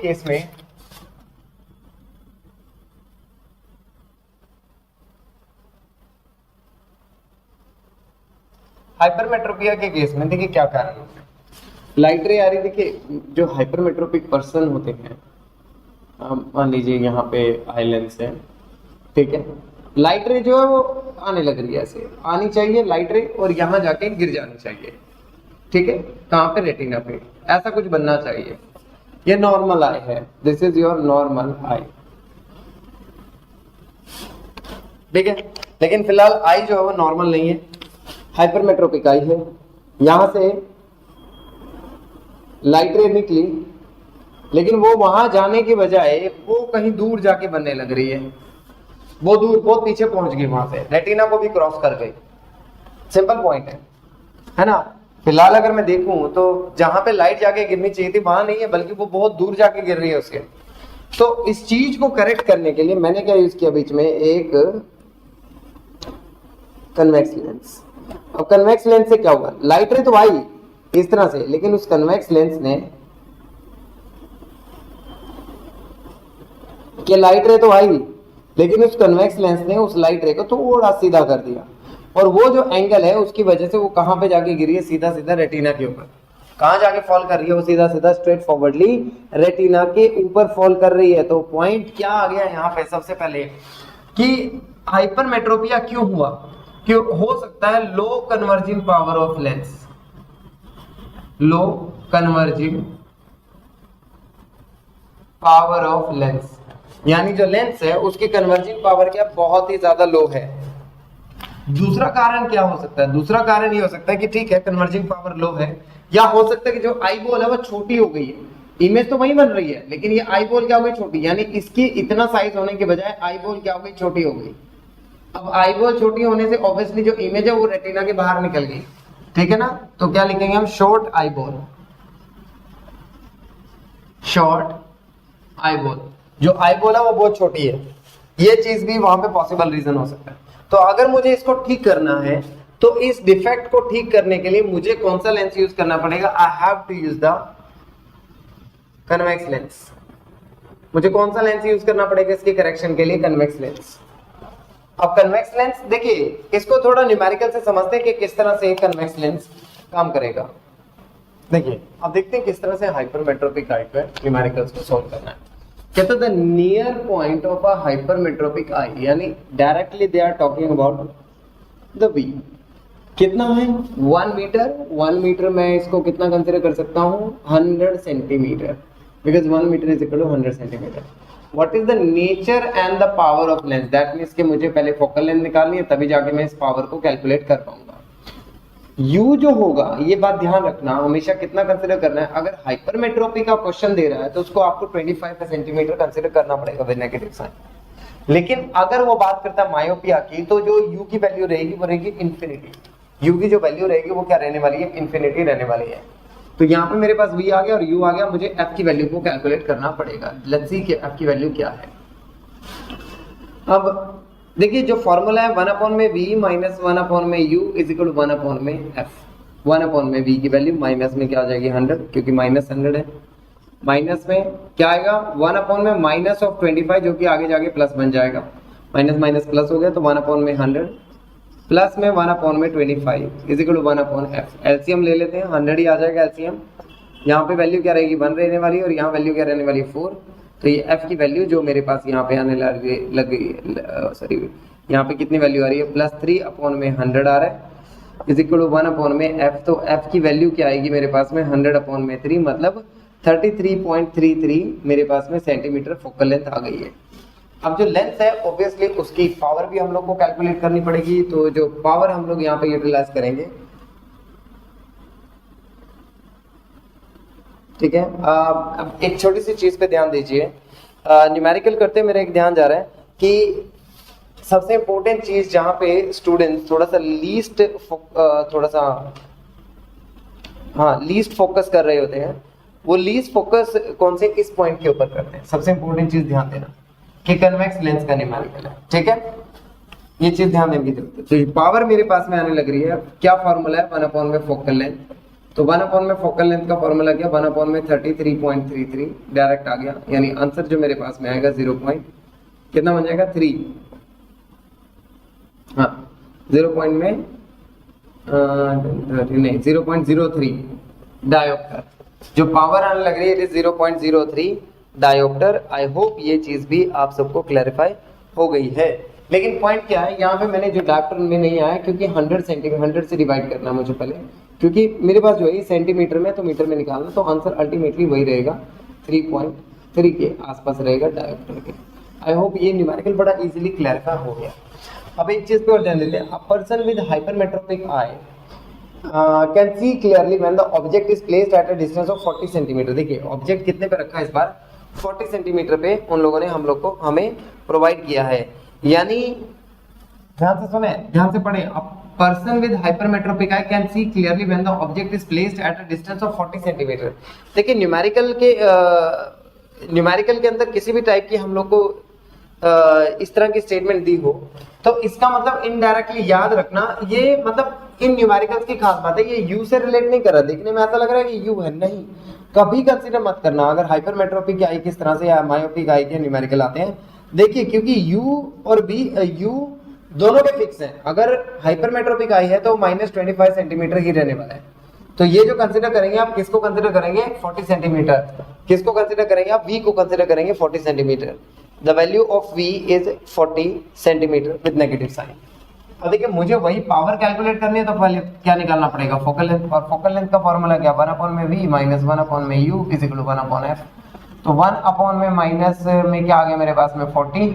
केस में देखिए क्या कारण है। लाइट रे आ रही, देखिए जो हाइपरमेट्रोपिक पर्सन होते हैं, मान लीजिए यहाँ पे आई लेंस है, ठीक है, लाइट रे जो है वो आने लग रही है, ऐसे आनी चाहिए लाइट रे और यहाँ जाके गिर जानी चाहिए, ठीक है, कहाँ पे रेटिना पे, ऐसा कुछ बनना चाहिए। ये नॉर्मल आई है, दिस इज योर नॉर्मल आई, ठीक है। लेकिन फिलहाल आई जो है वो नॉर्मल नहीं है, हाइपरमेट्रोपिक आई है। यहां से लाइट रे निकली, लेकिन वो वहां जाने की बजाय वो कहीं दूर जाके बनने लग रही है, वो दूर बहुत पीछे पहुंच गई, वहां से रेटिना को भी क्रॉस कर गई। सिंपल पॉइंट है ना। फिलहाल अगर मैं देखूं तो जहां पे लाइट जाके गिरनी चाहिए थी वहां नहीं है, बल्कि वो बहुत दूर जाके गिर रही है उसके। तो इस चीज को करेक्ट करने के लिए मैंने क्या यूज किया, बीच में एक कन्वेक्स लेंस। अब कन्वेक्स लेंस से क्या हुआ, लाइट रे तो आई इस तरह से, लेकिन उस कन्वेक्स लेंस ने कि लाइट रे तो आई, लेकिन उस कन्वेक्स लेंस ने उस लाइट रे को थोड़ा सीधा कर दिया, और वो जो एंगल है उसकी वजह से वो कहां पे जाके गिरी है, सीधा सीधा रेटिना के ऊपर। कहां जाके फॉल कर रही है, वो सीधा सीधा स्ट्रेट फॉरवर्डली रेटिना के ऊपर फॉल कर रही है। तो पॉइंट क्या आ गया यहाँ पे, सबसे पहले कि हाइपरमेट्रोपिया क्यों हुआ, क्यों हो सकता है low converging power of lens, low converging power of lens, यानी जो लेंस है उसकी कन्वर्जिंग पावर क्या बहुत ही ज्यादा लो है। दूसरा कारण क्या हो सकता है, दूसरा कारण ये हो सकता है कि ठीक है कन्वर्जिंग पावर लो है, या हो सकता है कि जो आई बॉल है वो छोटी हो गई है, इमेज तो वही बन रही है लेकिन ये आई बॉल क्या हो गई छोटी, यानी इसकी इतना साइज होने के बजाय आई बॉल क्या हो गई छोटी हो गई। अब आई बॉल छोटी होने से ऑब्वियसली जो इमेज है वो रेटिना के बाहर निकल गई, ठीक है ना। तो क्या लिखेंगे हम, short eye ball, short eye ball, जो आई बॉल है वो बहुत छोटी है, ये चीज भी वहां पे पॉसिबल रीजन हो सकता है। तो अगर मुझे इसको ठीक करना है तो इस डिफेक्ट को ठीक करने के लिए मुझे कौन सा लेंस यूज करना पड़ेगा, I have to use the convex lens. मुझे कौन सा लेंस यूज करना पड़ेगा इसके करेक्शन के लिए, कन्वेक्स लेंस। अब कन्वेक्स लेंस देखिए, इसको थोड़ा न्यूमेरिकल से समझते हैं कि किस तरह से कन्वेक्स लेंस काम करेगा। देखिए अब देखते हैं किस तरह से हाइपरमेट्रोपिक आई पे न्यूमेरिकल्स को सॉल्व करना है। कहते हैं the near point of a hypermetropic eye, यानी directly they are talking about the B. कितना है 1 मीटर, 1 मीटर मैं इसको कितना कंसीडर कर सकता हूँ 100 centimetre, because 1 metre is equal to 100 centimetre. What is the nature and the power of lens, that means कि मुझे पहले फोकल लेंथ निकालनी है, तभी जाके मैं इस पावर को कैलकुलेट कर पाऊंगा। U जो होगा, ये बात ध्यान रखना, हमेशा कितना कंसीडर करना है। अगर हाइपरमेट्रोपी का क्वेश्चन दे रहा है तो उसको आपको 25 सेंटीमीटर कंसीडर करना पड़ेगा विद नेगेटिव साइन। लेकिन अगर वो बात करता है मायोपिया की, तो जो U की वैल्यू रहेगी वो रहेगी इंफिनिटी। U की जो वैल्यू रहेगी वो क्या रहने वाली है, इंफिनिटी रहने वाली है। तो यहाँ पे मेरे पास V आ गया और U आ गया, मुझे F की वैल्यू को कैलकुलेट करना पड़ेगा। लेट्स सी कि F की वैल्यू क्या है। अब देखिए जो फॉर्मूला है 1 अपॉन में V माइनस 1 अपॉन में U is equal to 1 upon में F। 1 अपॉन में V की वैल्यू माइनस में क्या आ जाएगी 100, क्योंकि माइनस 100 है। माइनस में क्या आएगा 1 अपॉन में माइनस ऑफ 25, जो कि आगे जाके प्लस बन जाएगा, माइनस माइनस प्लस हो गया, तो 1 अपॉन में 100 प्लस में 1 अपॉन में 25 is equal to 1 upon F। LCM ले लेते हैं, 100 ही आ जाएगा एलसीएम। यहाँ पे वैल्यू क्या रहेगी 1 रहने वाली है, और यहाँ वैल्यू क्या रहने वाली है 4। तो ये F की वैल्यू जो मेरे पास यहाँ पे आने लग गई, सॉरी यहाँ पे कितनी वैल्यू आ रही है +3 अपॉन में 100 आ रहा है। इज इक्वल टू 1 में f, तो f की वैल्यू क्या आएगी मेरे पास में 100/3, मतलब 33.33 मेरे पास में सेंटीमीटर फोकल लेंथ आ गई है। अब जो लेंथ है ऑब्वियसली उसकी पावर भी हम लोग को कैलकुलेट करनी पड़ेगी, तो जो पावर हम लोग यहाँ पे यूटिलाइज करेंगे, ठीक है। अब एक छोटी सी चीज पे ध्यान दीजिए, न्यूमेरिकल करते मेरा एक ध्यान जा रहा है कि सबसे इंपॉर्टेंट चीज जहां पे स्टूडेंट थोड़ा सा लीस्ट फोकस कर रहे होते हैं, वो लीस्ट फोकस कौन से इस पॉइंट के ऊपर करते हैं। सबसे इंपॉर्टेंट चीज ध्यान देना कि कन्वेक्स लेंस का न्यूमेरिकल है, ठीक है, ये चीज ध्यान देने की जरूरत है। तो पावर मेरे पास में आने लग रही है, क्या फॉर्मूला है 1 में फोकल लेंथ, तो 1 में फोकल लेंथ का फॉर्मूला क्या 1 में 33.33 डायरेक्ट आ गया, यानी आंसर जो मेरे पास में आएगा 0. कितना बन जाएगा 3, हाँ 0.03 डायोप्टर। जो पावर आने लग रही है it is 0.03 dioptre. I hope ये चीज भी आप सबको क्लैरिफाई हो गई है। लेकिन पॉइंट क्या है, यहाँ पे मैंने जो डायोप्टर में नहीं आया क्योंकि 100 सेंटीमीटर 100 से डिवाइड करना मुझे पहले, क्योंकि मेरे पास जो है सेंटीमीटर में, तो मीटर में निकालना, तो आंसर अल्टीमेटली वही रहेगा 3.3 के आसपास रहेगा डायोप्टर के। आई होप ये न्यूमेरिकल बड़ा इजीली क्लैरिफाई हो गया। अब एक चीज पे और ध्यान देते हैं, a person with hypermetropic I can see clearly when the object is placed at a distance of 40 centimetre. देखिए ऑब्जेक्ट कितने पे रखा है इस बार, 40 सेंटीमीटर पे उन लोगों ने हमें प्रोवाइड किया है, यानी ध्यान से सुने, ध्यान से पढ़े, a person with hypermetropic I can see clearly when the object is placed at a distance of 40 centimetre. देखिए न्यूमेरिकल के अंदर किसी भी टाइप की हम लोग को इस तरह की स्टेटमेंट दी हो, तो इसका मतलब इनडायरेक्टली याद रखना, ये मतलब इन न्यूमेरिकल्स की खास बात है, ये यू से रिलेट नहीं कर रहा। देखने में ऐसा लग रहा है कि यू है, नहीं, कभी कंसीडर मत करना अगर हाइपरमेट्रोपिक आई किस तरह से या मायोपिक आई के न्यूमेरिकल आते हैं। देखिए क्योंकि यू और बी, यू दोनों के फिक्स हैं, अगर हाइपरमेट्रोपिक आई है तो -25 सेंटीमीटर ही रहने वाला है। तो ये जो कंसीडर करेंगे आप, किसको कंसीडर करेंगे 40 सेंटीमीटर, किसको कंसीडर करेंगे आप, v को कंसीडर करेंगे 40 centimetre. The value of v is 40 centimetre with negative sign. अब देखिए मुझे वही पावर कैलकुलेट करनी है, तो पहले क्या निकालना पड़ेगा, फोकल लेंथ, और फोकल लेंथ का फॉर्मूला क्या 1 में v माइनस 1 में u is equal to 1/f। तो 1 में माइनस में क्या आ गया मेरे पास में 40,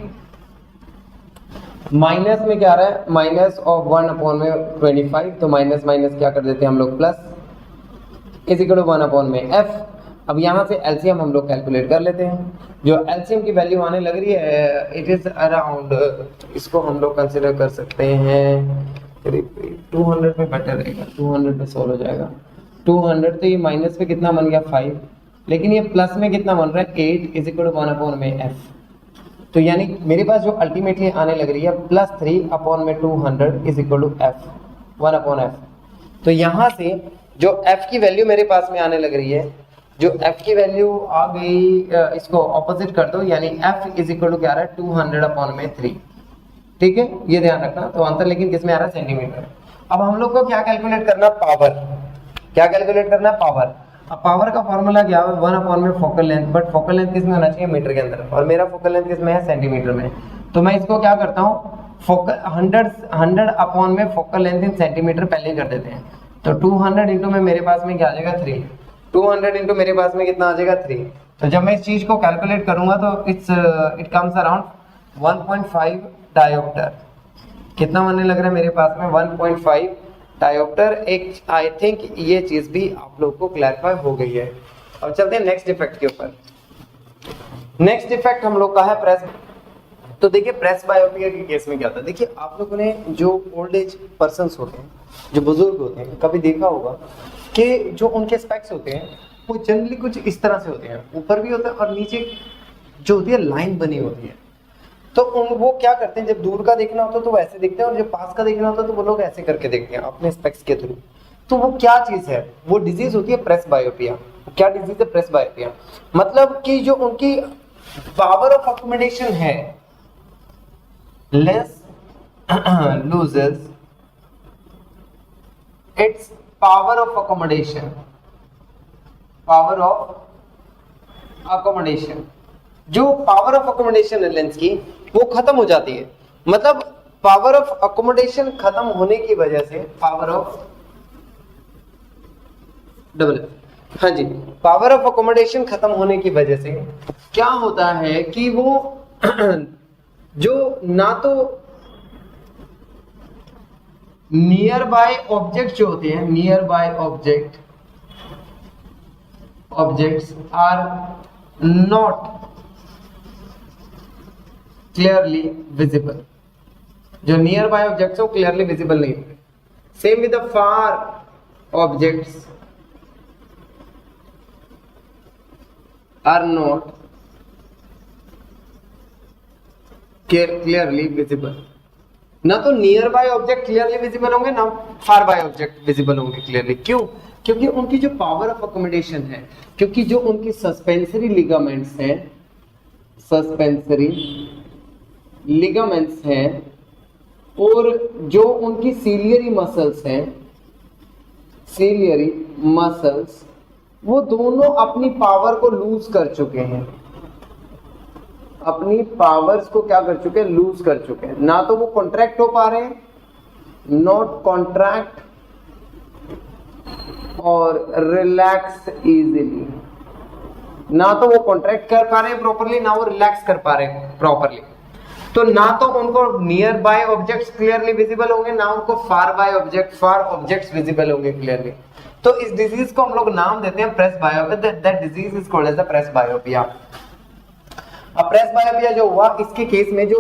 माइनस में क्या आ रहा है माइनस ऑफ 1 में 25, तो माइनस माइनस क्या कर देते हैं हम लोग प्लस, इज इक्वल टू 1 में f। अब यहाँ से एलसीएम हम लोग कैलकुलेट कर लेते हैं। जो एलसीएम की वैल्यू आने लग रही है इट इज अराउंड, इसको हम लोग कंसीडर कर सकते हैं 200 पे बेटर रहेगा, 200 पे सॉल्व हो जाएगा। 200 तो ये माइनस पे कितना बन गया 5, लेकिन ये प्लस में कितना बन रहा है 8 इज इक्वल टू 1 में f। तो यानी मेरे पास जो अल्टीमेटली आने लग रही है +3 में 200 is equal to f 1/f। तो यहाँ से जो f की वैल्यू मेरे पास में आने लग रही है, जो f की वैल्यू आ गई, इसको ऑपोजिट कर दो, यानी f इज इक्वल टू क्या आ रहा है 200/3, ठीक है, ये ध्यान रखना। तो आंसर लेकिन किसमें आ रहा है सेंटीमीटर। अब हम लोग को क्या कैलकुलेट करना, पावर, क्या कैलकुलेट करना पावर। अब पावर का फॉर्मूला क्या है 1 में focal length, but focal length किसमें होना चाहिए मीटर के अंदर, और मेरा फोकल लेंथ किसमें है सेंटीमीटर में। तो मैं इसको क्या करता हूँ, फोकल 100 में फोकल लेंथ इन सेंटीमीटर पहले ही कर देते हैं। तो 200 इंटू में मेरे पास में क्या आ जाएगा 3, 200 इंटू मेरे पास में कितना आ जाएगा 3। तो जब मैं इस चीज को कैलकुलेट करूंगा तो इट कम्स अराउंड 1.5 डायोप्टर। कितना बनने लग रहा है मेरे पास में 1.5 डायोप्टर। एक आई थिंक ये चीज भी आप लोग को क्लैरिफाई हो गई है। अब चलते हैं नेक्स्ट इफेक्ट के ऊपर। नेक्स्ट इफेक्ट हम लोग का है प्रेस। तो देखिए प्रेस बायोपिया के केस में क्या था, देखिए आप लोगों ने जो ओल्ड एज पर्सन्स होते हैं, जो बुजुर्ग होते हैं, कभी देखा होगा कि जो उनके स्पेक्स होते हैं वो जनरली कुछ इस तरह से होते हैं, ऊपर भी होता है और नीचे जो होती है लाइन बनी होती है। तो वो क्या करते हैं, जब दूर का देखना होता है तो वो ऐसे देखते हैं, और जब पास का देखना होता है तो वो लोग ऐसे करके देखते हैं अपने स्पेक्स के थ्रू। तो वो क्या चीज है, वो डिजीज होती है प्रेस बायोपिया। क्या डिजीज है प्रेस बायोपिया, मतलब कि जो उनकी पावर ऑफ अकोमोडेशन है lens loses its power of accommodation, power of accommodation। जो पावर ऑफ अकोमोडेशन है लेंस की वो खत्म हो जाती है। मतलब पावर ऑफ अकोमोडेशन खत्म होने की वजह से, पावर ऑफ हाँ जी, पावर ऑफ अकोमोडेशन खत्म होने की वजह से क्या होता है कि वो जो ना तो नियर बाय ऑब्जेक्ट जो होते हैं, near by objects are not clearly visible, जो नियर बाय ऑब्जेक्ट्स वो क्लियरली विजिबल नहीं होंगे। Same with the far objects are not clearly visible. ना तो nearby object clearly visible होंगे, ना फार बाय ऑब्जेक्ट विजिबल होंगे क्लियरली। क्यों? क्योंकि उनकी जो पावर ऑफ अकोमोडेशन है, क्योंकि जो उनकी सस्पेंसरी लिगामेंट्स हैं, सस्पेंसरी लिगामेंट्स हैं, और जो उनकी सीलियरी मसल्स हैं, सीलियरी मसल्स, वो दोनों अपनी पावर को लूज कर चुके हैं, अपनी पावर्स को क्या कर चुके हैं, लूज कर चुके हैं। ना तो वो कॉन्ट्रैक्ट हो पा रहे हैं, नॉट कॉन्ट्रैक्ट और रिलैक्स इजीली, ना तो वो कॉन्ट्रैक्ट कर पा रहे हैं प्रॉपरली, ना वो रिलैक्स कर पा रहे हैं प्रॉपरली। तो ना तो उनको near bye objects clearly visible होंगे, ना उनको फार बाय ऑब्जेक्ट्स विजिबल होंगे क्लियरली। तो इस डिजीज को हम लोग नाम देते हैं presbyopia. That disease is called as the presbyopia. अब प्रेस बायोपिया जो हुआ, इसके केस में जो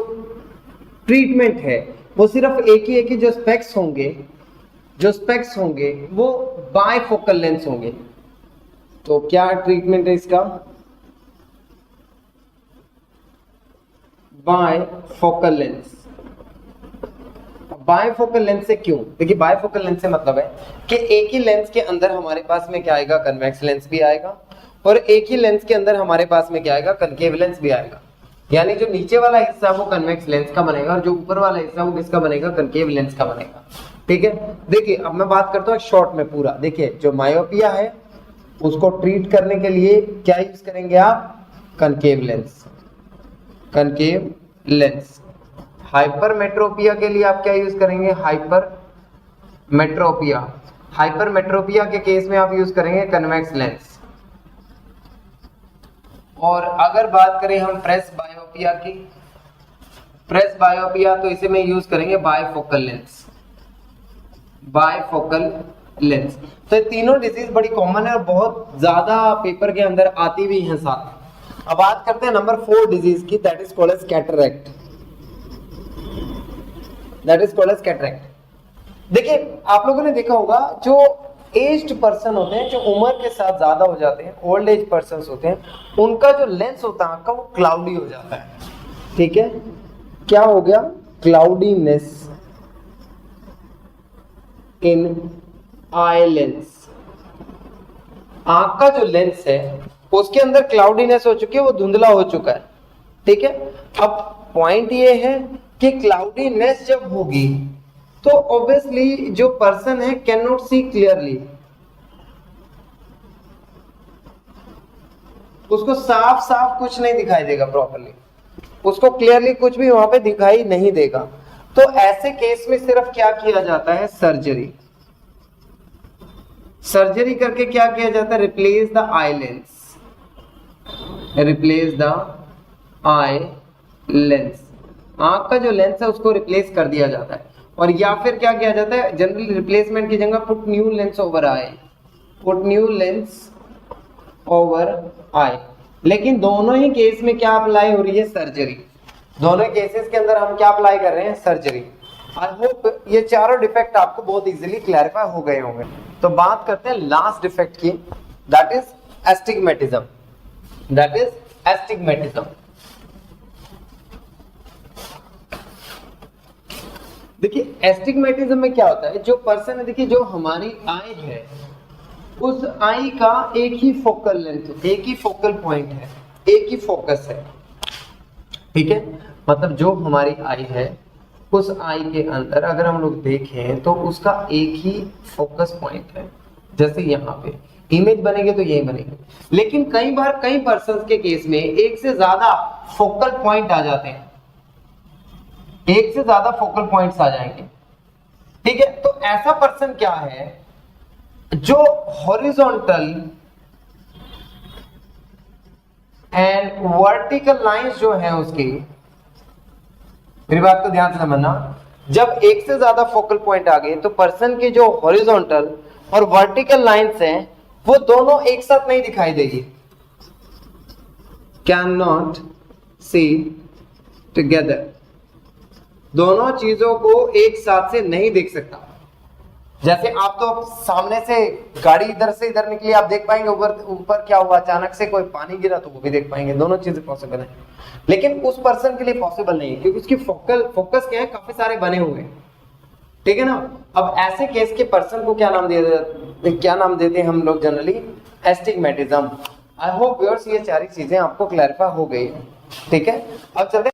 ट्रीटमेंट है वो सिर्फ एक ही जो स्पेक्स होंगे वो बायफोकल लेंस होंगे। तो क्या ट्रीटमेंट है इसका? Bifocal lens. बायफोकल लेंस से क्यों? देखिए, बायफोकल लेंस से मतलब है कि एक ही लेंस के अंदर हमारे पास में क्या आएगा, कन्वेक्स लेंस भी आएगा, और एक ही लेंस के अंदर हमारे पास में क्या आएगा, कनकेव लेंस भी आएगा। यानी जो नीचे वाला हिस्सा वो कन्वेक्स लेंस का बनेगा, और जो ऊपर वाला हिस्सा वो किसका बनेगा, कनकेव लेंस का बनेगा। ठीक है, देखिए अब मैं बात करता हूँ शॉर्ट में पूरा। देखिए, जो मायोपिया है उसको ट्रीट करने के लिए क्या यूज करेंगे आप, concave lens, concave lens. Hypermetropia के लिए आप क्या यूज करेंगे, हाइपरमेट्रोपिया। हाइपरमेट्रोपिया के केस में आप यूज करेंगे कन्वेक्स लेंस। और अगर बात करें हम प्रेस बायोपिया की, प्रेस बायोपिया, तो इसे में यूज करेंगे बायफोकल लेंस, बायफोकल लेंस। तो ये तीनों डिजीज बड़ी कॉमन है और बहुत ज्यादा पेपर के अंदर आती भी हैं साथ। अब बात करते हैं नंबर 4 डिजीज की, that is called as cataract. That is called as cataract. देखिए, आप लोगों ने देखा होगा जो एज्ड पर्सन होते हैं, जो उम्र के साथ ज्यादा हो जाते हैं, ओल्ड एज पर्सन होते हैं, उनका जो लेंस होता है आंख का वो क्लाउडी हो जाता है। ठीक है, क्या हो गया, क्लाउडीनेस इन आई लेंस। आंख का जो लेंस है उसके अंदर क्लाउडीनेस हो चुकी है, वो धुंधला हो चुका है। ठीक है, अब पॉइंट ये है कि क्लाउडीनेस जब होगी तो ऑब्वियसली जो पर्सन है कैन नॉट सी क्लियरली, उसको साफ साफ कुछ नहीं दिखाई देगा प्रॉपरली, उसको क्लियरली कुछ भी वहां पे दिखाई नहीं देगा। तो ऐसे केस में सिर्फ क्या किया जाता है, सर्जरी। सर्जरी करके क्या किया जाता है, replace the eye lens, replace the eye lens. आंख का जो लेंस है उसको रिप्लेस कर दिया जाता है। और या फिर क्या किया जाता है, जनरली रिप्लेसमेंट की जगह पुट न्यू लेंस ओवर आई, पुट न्यू लेंस ओवर आई। लेकिन दोनों ही केस में क्या अप्लाई हो रही है, सर्जरी। दोनों केसेस के अंदर हम क्या अप्लाई कर रहे हैं, सर्जरी। आई होप ये चारों डिफेक्ट आपको बहुत इजीली क्लैरिफाई हो गए होंगे। तो बात करते हैं लास्ट डिफेक्ट की, that is astigmatism. That is astigmatism. देखिए, एस्टिग्मेटिज्म में क्या होता है, जो पर्सन है, देखिए जो हमारी आई है उस आई का एक ही फोकल लेंथ, एक ही फोकल पॉइंट है, एक ही फोकस है। ठीक है, मतलब जो हमारी आई है उस आई के अंदर अगर हम लोग देखें तो उसका एक ही फोकस पॉइंट है। जैसे यहाँ पे इमेज बनेगी तो यही बनेगी। लेकिन कई बार कई पर्सन के केस में एक से ज्यादा फोकल पॉइंट आ जाते हैं। एक से ज्यादा फोकल पॉइंट्स आ जाएंगे, ठीक है। तो ऐसा पर्सन क्या है जो हॉरिजॉन्टल एंड वर्टिकल लाइंस जो है उसकी, मेरी बात को ध्यान से समझना, जब एक से ज्यादा फोकल पॉइंट आ गए तो पर्सन की जो हॉरिजॉन्टल और वर्टिकल लाइंस हैं वो दोनों एक साथ नहीं दिखाई देगी, कैन नॉट सी टुगेदर, दोनों चीजों को एक साथ से नहीं देख सकता। जैसे आप तो सामने से गाड़ी इधर से इधर निकली, आप देख पाएंगे ऊपर क्या हुआ, अचानक से कोई पानी गिरा तो वो भी देख पाएंगे, दोनों चीजें पॉसिबल है। लेकिन उस पर्सन के लिए पॉसिबल नहीं है क्योंकि उसकी फोकस क्या है, काफी सारे बने हुए हैं, ठीक है ना। अब ऐसे केस के पर्सन को क्या नाम देते हैं हम लोग generally, astigmatism. I hope viewers ये सारी चीजें आपको क्लैरिफाई हो गई है, ठीक है। अब चलते